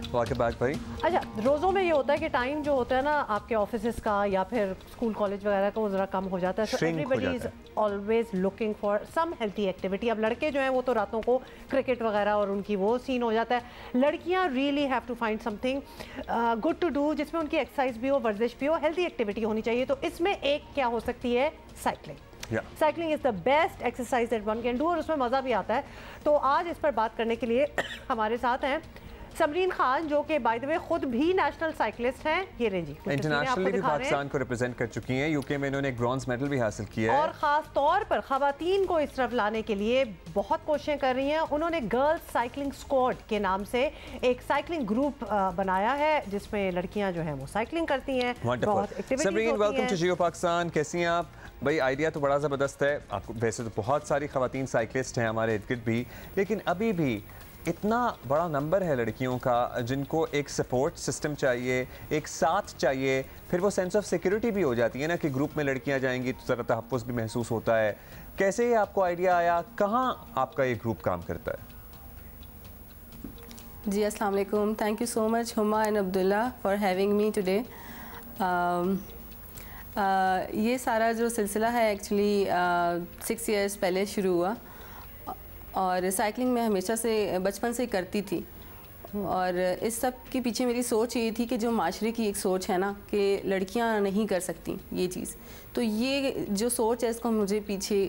वाकबाग भाई। अच्छा, रोज़ों में ये होता है कि टाइम जो होता है ना आपके ऑफिस का या फिर स्कूल कॉलेज वगैरह का, वो ज़रा कम हो जाता है। So everybody is always looking for some healthy activity. अब लड़के जो हैं वो तो रातों को क्रिकेट वगैरह और उनकी वो सीन हो जाता है। लड़कियाँ really have to find something good to do, जिसमें उनकी एक्सरसाइज भी हो, वर्जिश भी हो, हेल्थी एक्टिविटी होनी चाहिए। तो इसमें एक क्या हो सकती है, cycling. Cycling is the best exercise that one can do, और उसमें मज़ा भी आता है। तो आज इस पर बात करने के लिए हमारे साथ हैं समरीन खान, जो कि बाय द वे खुद भी नेशनल साइकिलिस्ट हैं। ये रेंजी इंटरनेशनली भी पाकिस्तान को रिप्रेजेंट कर चुकी हैं। यूके में इन्होंने एक ब्रॉन्ज मेडल भी हासिल किया है और ख़ास तौर पर ख़वातीन को इस तरफ लाने के लिए बहुत कोशिशें कर रही हैं। उन्होंने गर्ल्स साइकिलिंग स्क्वाड के नाम से एक साइकिलिंग ग्रुप बनाया है, जिसमें लड़कियां जो हैं वो साइकिलिंग करती हैं। बहुत एक्टिविटीज होती हैं। वेलकम टू जियो पाकिस्तान। कैसी हैं आप भाई? आइडिया तो बड़ा ज़बरदस्त है। आपको वैसे तो बहुत सारी ख़वातीन साइकिलिस्ट हैं हमारे इर्द गिर्द भी, लेकिन अभी भी इतना बड़ा नंबर है लड़कियों का जिनको एक सपोर्ट सिस्टम चाहिए, एक साथ चाहिए। फिर वो सेंस ऑफ सिक्योरिटी भी हो जाती है ना कि ग्रुप में लड़कियां जाएंगी तो ज़रा तहफ़्फ़ुज़ भी महसूस होता है। कैसे आपको आइडिया आया, कहाँ आपका ये ग्रुप काम करता है? जी अस्सलाम वालेकुम, thank you so much Huma and Abdullah for having me today. ये सारा जो सिलसिला है एक्चुअली 6 इयर्स पहले शुरू हुआ, और साइकिलिंग मैं हमेशा से बचपन से करती थी। और इस सब के पीछे मेरी सोच ये थी कि जो माशरे की एक सोच है ना कि लड़कियां नहीं कर सकती ये चीज़, तो ये जो सोच है इसको मुझे पीछे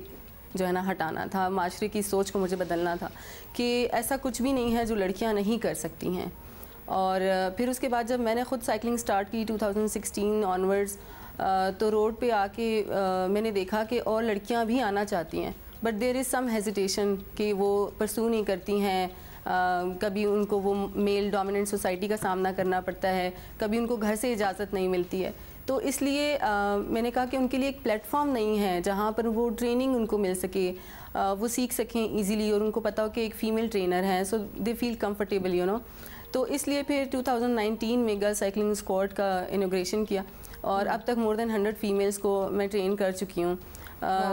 जो है ना हटाना था। माशरे की सोच को मुझे बदलना था कि ऐसा कुछ भी नहीं है जो लड़कियां नहीं कर सकती हैं। और फिर उसके बाद जब मैंने ख़ुद साइकिलिंग स्टार्ट की 2016 ऑनवर्ड्स, तो रोड पे आके मैंने देखा कि और लड़कियां भी आना चाहती हैं, but there is some hesitation कि वो परसू नहीं करती हैं। कभी उनको वो मेल डोमिनेंट सोसाइटी का सामना करना पड़ता है, कभी उनको घर से इजाज़त नहीं मिलती है। तो इसलिए मैंने कहा कि उनके लिए एक प्लेटफॉर्म नहीं है जहाँ पर वो ट्रेनिंग उनको मिल सके, वो सीख सकें इजीली, और उनको पता हो कि एक फ़ीमेल ट्रेनर है, so they feel comfortable you know. तो इसलिए फिर 2019 में गर्ल साइकिलिंग स्क्वाड का इनॉग्रेशन किया, और अब तक मोर देन 100 फीमेल्स को मैं ट्रेन कर चुकी हूँ।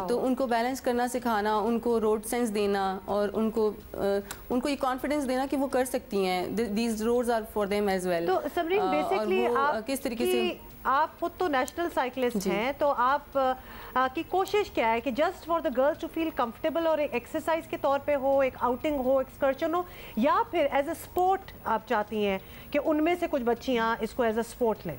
तो उनको बैलेंस करना सिखाना, उनको रोड सेंस देना, और उनको ये कॉन्फिडेंस देना कि वो कर सकती हैं, these roads are for them as well. तो समरीन बेसिकली आप किस तरीके से, आप खुद तो नेशनल साइकिलिस्ट हैं, तो आप की कोशिश क्या है कि just for the girls to feel comfortable, और एक एक्सरसाइज के तौर पे हो, एक आउटिंग हो, एक्सकर्शन हो, या फिर एज अ स्पोर्ट आप चाहती हैं कि उनमें से कुछ बच्चियां इसको एज अ स्पोर्ट लें?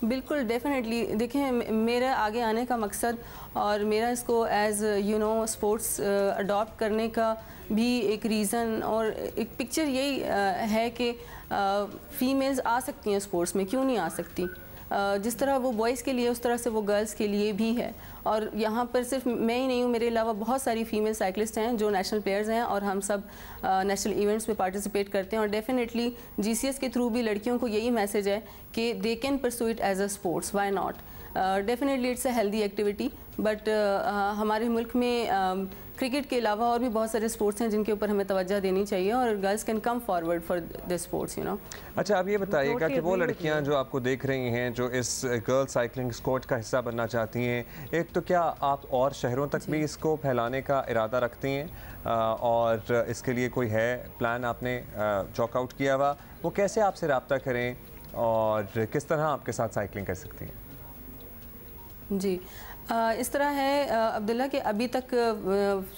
बिल्कुल डेफिनेटली। देखें, मेरा आगे आने का मकसद और मेरा इसको as you know sports adopt करने का भी एक रीज़न और एक पिक्चर यही है कि फ़ीमेल्स आ सकती हैं स्पोर्ट्स में, क्यों नहीं आ सकती। जिस तरह वो बॉयज़ के लिए उस तरह से वो गर्ल्स के लिए भी है। और यहाँ पर सिर्फ मैं ही नहीं हूँ, मेरे अलावा बहुत सारी फीमेल साइकिलिस्ट हैं जो नेशनल प्लेयर्स हैं, और हम सब नेशनल इवेंट्स में पार्टिसिपेट करते हैं। और डेफिनेटली जीसीएस के थ्रू भी लड़कियों को यही मैसेज है कि they can pursue it as a sports, why not. Definitely it's a healthy activity, but हमारे मुल्क में क्रिकेट के अलावा और भी बहुत सारे स्पोर्ट्स हैं जिनके ऊपर हमें तवज्जो देनी चाहिए, और girls can come forward for the sports you know. अच्छा, अब ये बताइएगा कि वो लड़कियां जो आपको देख रही हैं, जो इस गर्ल साइकिलिंग स्क्वाड का हिस्सा बनना चाहती हैं, एक तो क्या आप और शहरों तक भी इसको फैलाने का इरादा रखती हैं, और इसके लिए कोई है प्लान आपने चॉक आउट किया हुआ? वो कैसे आपसे रब्ता करें और किस तरह आपके साथ साइकिलिंग कर सकती हैं? जी, इस तरह है अब्दुल्ला कि अभी तक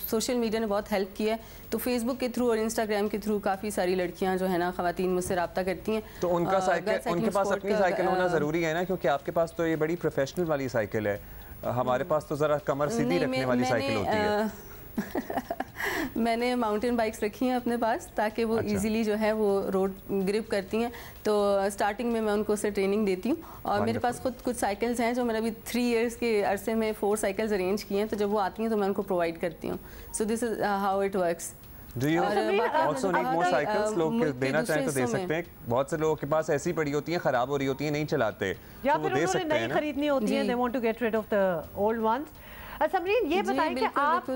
सोशल मीडिया ने बहुत हेल्प किया है। तो फेसबुक के थ्रू और इंस्टाग्राम के थ्रू काफ़ी सारी लड़कियां जो है ना ख़वातीन मुझसे रब्ता करती हैं। तो उनका साइकिल, उनके पास अपनी साइकिल होना ज़रूरी है ना, क्योंकि आपके पास तो ये बड़ी प्रोफेशनल वाली साइकिल है, हमारे पास तो ज़रा कमर सीधी रखने वाली साइकिल होती है। मैंने माउंटेन बाइक्स रखी हैं अपने पास, ताकि वो इजीली जो है वो रोड ग्रिप करती हैं। तो स्टार्टिंग में मैं उनको उससे ट्रेनिंग देती हूँ, और मेरे पास खुद कुछ साइकिल्स हैं जो मैंने अभी 3 इयर्स के अरसे में 4 साइकिल्स अरेंज की हैं। तो जब वो आती हैं तो मैं उनको प्रोवाइड करती हूँ। So this is how it works. Do you also need more cycles? लोग देना चाहें तो दे सकते हैं। बहुत से लोगों के पास ऐसी पड़ी होती हैं, ख़राब हो रही होती हैं, नहीं चलाते, या फिर उन्होंने नई खरीदनी होती है, they want to get rid of the old ones. Samreen, ये बताएं कि आप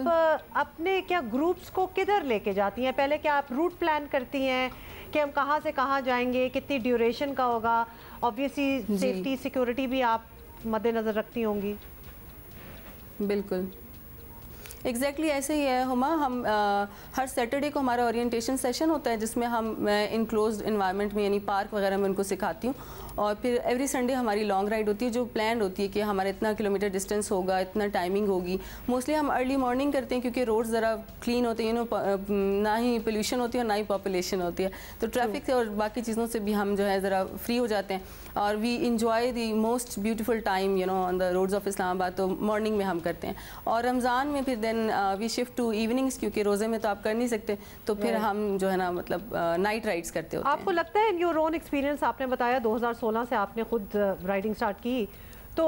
अपने क्या ग्रुप्स को किधर लेके जाती हैं? पहले क्या आप रूट प्लान करती हैं कि हम कहाँ से कहाँ जाएंगे, कितनी ड्यूरेशन का होगा? ऑब्वियसली सेफ्टी सिक्योरिटी भी आप मद्देनज़र रखती होंगी। बिल्कुल। एग्जैक्टली ऐसे ही है हुमा। हम हर सैटरडे को हमारा ओरिएंटेशन सेशन होता है जिसमें मैं इनक्लोज्ड इन्वायरमेंट में यानी पार्क वगैरह में उनको सिखाती हूँ। और फिर एवरी संडे हमारी लॉन्ग राइड होती है जो प्लान होती है कि हमारा इतना किलोमीटर डिस्टेंस होगा, इतना टाइमिंग होगी। मोस्टली हम अर्ली मॉर्निंग करते हैं क्योंकि रोड ज़रा क्लीन होते हैं, ना ही पोल्यूशन होती है और ना ही पॉपुलेशन होती है, तो ट्रैफिक से और बाकी चीज़ों से भी हम जो है ज़रा फ्री हो जाते हैं। और we enjoy the most beautiful time on the roads of Islamabad, तो मॉर्निंग में हम करते हैं। और रमज़ान में फिर then we shift to evenings क्योंकि रोज़े में तो आप कर नहीं सकते, तो फिर हम जो है ना मतलब नाइट राइड्स करते होते हैं। आपको लगता है इन योर ओन एक्सपीरियंस, आपने बताया 2016 से आपने खुद राइडिंग स्टार्ट की, तो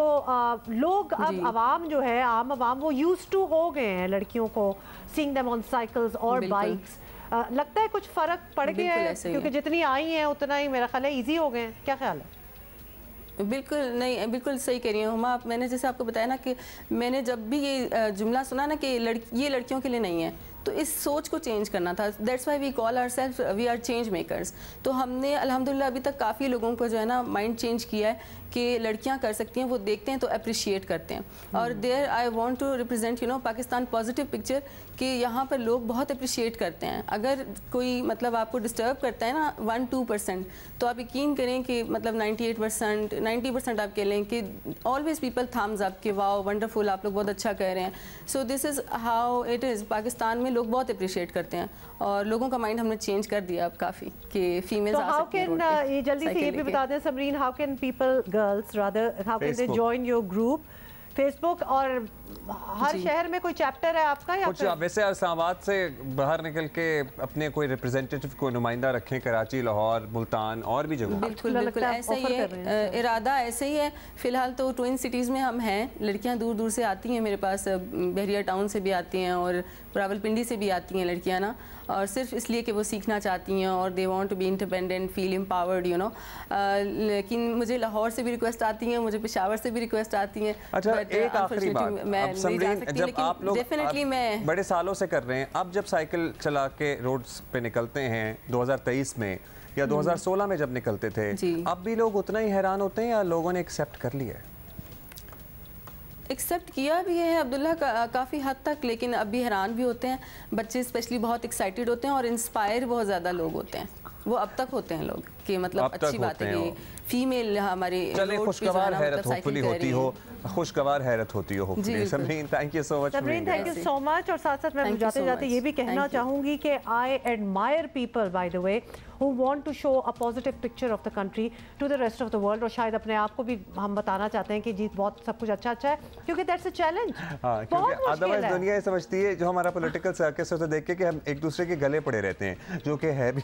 लोग अब आवाम जो है, आम आवाम वो यूज्ड टू हो गए हैं लड़कियों को सीइंग देम ऑन साइकिल्स और बाइक्स। लगता है कुछ फ़र्क पड़ गया है क्योंकि जितनी आई हैं उतना ही मेरा ख्याल है ईजी हो गए हैं, क्या ख्याल है? बिल्कुल नहीं, बिल्कुल सही कह रही हूँ हुमा। मैंने जैसे आपको बताया ना कि मैंने जब भी ये जुमला सुना ना कि ये लड़कियों के लिए नहीं है, तो इस सोच को चेंज करना था। That's why we call ourselves we are change makers. तो हमने अल्हम्दुलिल्लाह अभी तक काफ़ी लोगों को जो है ना माइंड चेंज किया है कि लड़कियां कर सकती हैं, वो देखते हैं तो अप्रिशिएट करते हैं। और there I want to represent Pakistan positive picture कि यहाँ पर लोग बहुत अप्रिशिएट करते हैं। अगर कोई मतलब आपको डिस्टर्ब करता है ना 1-2%, तो आप यकीन करें कि मतलब 98% 90% आप कह लें कि ऑलवेज पीपल थम्स अप कि वाओ वंडरफुल, आप लोग बहुत अच्छा कह रहे हैं। So this is how it is. Pakistan में लोग बहुत अप्रिशिएट करते हैं और लोगों का माइंड हमने चेंज कर दिया अब काफ़ी कि फीमेल्स आ सकती हैं रोड पे। ये जल्दी से ये भी बता दें Samreen, how can people girls rather how can they join your group Facebook? और हर शहर में कोई चैप्टर है आपका या कुछ वैसे इस्लामाबाद से बाहर निकल के अपने कोई रिप्रेजेंटेटिव को नुमाइंदा रखें, कराची, लाहौर, मुल्तान और भी जगह? बिल्कुल बिल्कुल ऐसा ही है, इरादा ऐसे ही है। फिलहाल तो ट्विन सिटीज़ में हम हैं। लड़कियां दूर दूर से आती हैं मेरे पास, बहरिया टाउन से भी आती हैं और रावलपिंडी से भी आती हैं लड़कियां ना, और सिर्फ इसलिए कि वो सीखना चाहती हैं और they want to be independent, feel empowered लेकिन मुझे लाहौर से भी रिक्वेस्ट आती हैं, मुझे पेशावर से भी रिक्वेस्ट आती हैं। अच्छा, एक आखिरी बात, अब समरीन, जब आप लोग डेफिनेटली मैं बड़े सालों से कर रहे हैं, अब जब साइकिल चला के रोड्स पे निकलते हैं 2023 में या 2016 में जब निकलते थे, अब भी लोग उतना ही हैरान होते हैं या लोगों ने एक्सेप्ट कर लिया है? एक्सेप्ट किया भी है अब्दुल्ला काफ़ी हद तक, लेकिन अब भी हैरान भी होते हैं। बच्चे स्पेशली बहुत एक्साइटेड होते हैं और इंस्पायर बहुत ज़्यादा लोग होते हैं। वो अब तक होते हैं लोग कि मतलब अच्छी बात है कि फीमेल हमारे चले खुशगवार हैरत होपफुली होती हो, खुशगवार हैरत होती हो hopefully. Samreen, thank you so much. Samreen, thank you so much. और साथ साथ मैं जाते जाते ये भी कहना चाहूँगी कि I admire people bye the way who want to show a positive picture of the country to the rest of the world। और शायद अपने आप को भी हम बताना चाहते हैं कि जी बहुत सब कुछ अच्छा है, क्योंकि that's a challenge। क्योंकि अदरवाइज दुनिया ये समझती है जो हमारा पॉलिटिकल सर्कस है, उसे देख के कि हम एक दूसरे के गले पड़े रहते हैं, जो कि है भी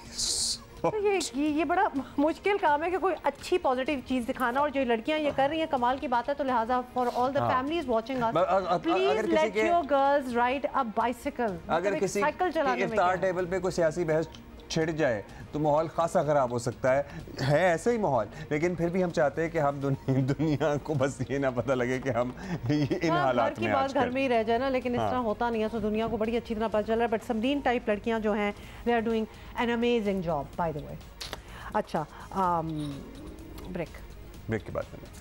तो ये बड़ा मुश्किल काम है कि कोई अच्छी पॉजिटिव चीज़ दिखाना। और जो लड़कियां ये कर रही हैं कमाल की बात है, तो लिहाजा for all the families watching us, please let your girls ride a bicycle. अगर किसी इफ्तार टेबल पे कोई सियासी बहस छिड़ जाए तो माहौल खासा ख़राब हो सकता है ऐसे ही माहौल। लेकिन फिर भी हम चाहते हैं कि हम दुनिया को बस ये ना पता लगे कि हम इन हालात में आज घर में ही रह जाए ना, लेकिन इस तरह होता नहीं है। तो दुनिया को बड़ी अच्छी तरह पता चल रहा है। बट समरीन टाइप लड़कियां जो हैं, they are doing an amazing job by the way. अच्छा, ब्रेक की बात करें।